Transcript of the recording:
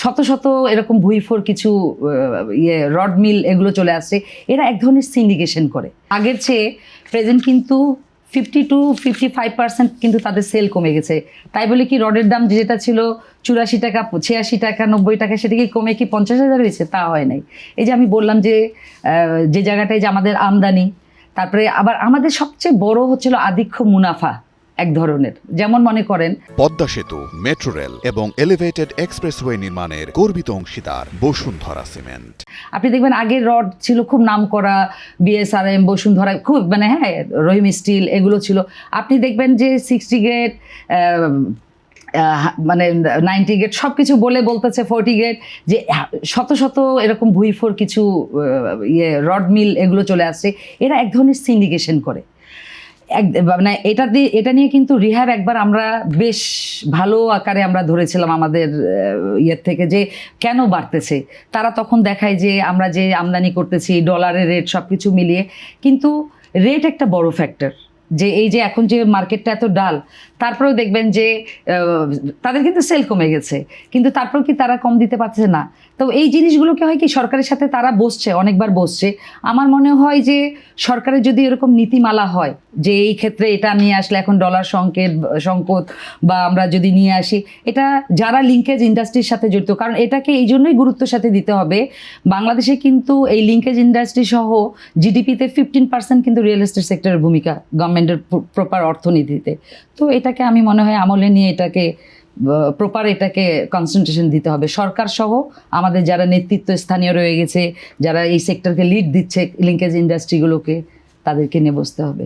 শত শত এরকম ভুইফোর কিছু রড মিল এগুলো চলে আসছে। এরা এক ধরনের সিন্ডিকেশন করে। আগের চেয়ে প্রেজেন্ট কিন্তু 50-55% কিন্তু তাদের সেল কমে গেছে। তাই বলে কি রডের দাম যেটা ছিল 84 টাকা, 86 টাকা, 90 টাকা, সেটা কি কমে কি 50,000 হয়েছে? তা হয় নাই। এই যে আমি বললাম যে জায়গাটায় যে আমাদের আমদানি, তারপরে আবার আমাদের সবচেয়ে বড় হচ্ছিল আধিক্য মুনাফা এক ধরনের। যেমন মনে করেন পদ্মা সেতু, মেট্রো রেল এবং এলিভেটেড এক্সপ্রেসওয়ে নির্মাণের গর্বিত অংশীদার বসুন্ধরা সিমেন্ট। আপনি দেখবেন আগের রড ছিল খুব নামকরা, বিএসআরএম, বসুন্ধরা, খুব রহিম স্টিল এগুলো ছিল। আপনি দেখবেন যে 60 গ্রেড, 90 গ্রেড সব কিছু বলতেছে 40 গ্রেড, যে শত শত এরকম ভুইফোর কিছু রড মিল এগুলো চলে আসছে। এরা এক ধরনের সিন্ডিকেশন করে। এটা নিয়ে কিন্তু রিহ্যাব একবার আমরা বেশ ভালো আকারে আমরা ধরেছিলাম আমাদের থেকে, যে কেন বাড়তেছে। তারা তখন দেখায় যে আমরা যে আমদানি করতেছি, ডলারের রেট সব কিছু মিলিয়ে, কিন্তু রেট একটা বড় ফ্যাক্টর। যে এই যে এখন যে মার্কেটটা এত ডাল, তারপরেও দেখবেন যে তাদের কিন্তু সেল কমে গেছে, কিন্তু তারপরেও কি তারা কম দিতে পারছে না। তো এই জিনিসগুলোকে হয় কি সরকারের সাথে তারা বসছে, অনেকবার বসছে। আমার মনে হয় যে সরকারের যদি এরকম নীতিমালা হয় যে এই ক্ষেত্রে এটা নিয়ে আসলে এখন ডলার সংকট বা আমরা যদি নিয়ে আসি, এটা যারা লিঙ্কেজ ইন্ডাস্ট্রির সাথে জড়িত, কারণ এটাকে এই জন্যই গুরুত্বের সাথে দিতে হবে। বাংলাদেশে কিন্তু এই লিঙ্কেজ ইন্ডাস্ট্রি সহ জিডিপিতে 15% কিন্তু রিয়েল এস্টেট সেক্টরের ভূমিকা গভর্নমেন্টের প্রপার অর্থনীতিতে। তো এটাকে আমি মনে হয় আমলে নিয়ে এটাকে কনসেন্ট্রেশন দিতে হবে সরকার সহ আমাদের যারা নেতৃত্ব স্থানীয় রয়ে গেছে, যারা এই সেক্টরকে লিড দিচ্ছে লিঙ্কেজ ইন্ডাস্ট্রিগুলোকে, তাদেরকে নিয়ে বসতে হবে।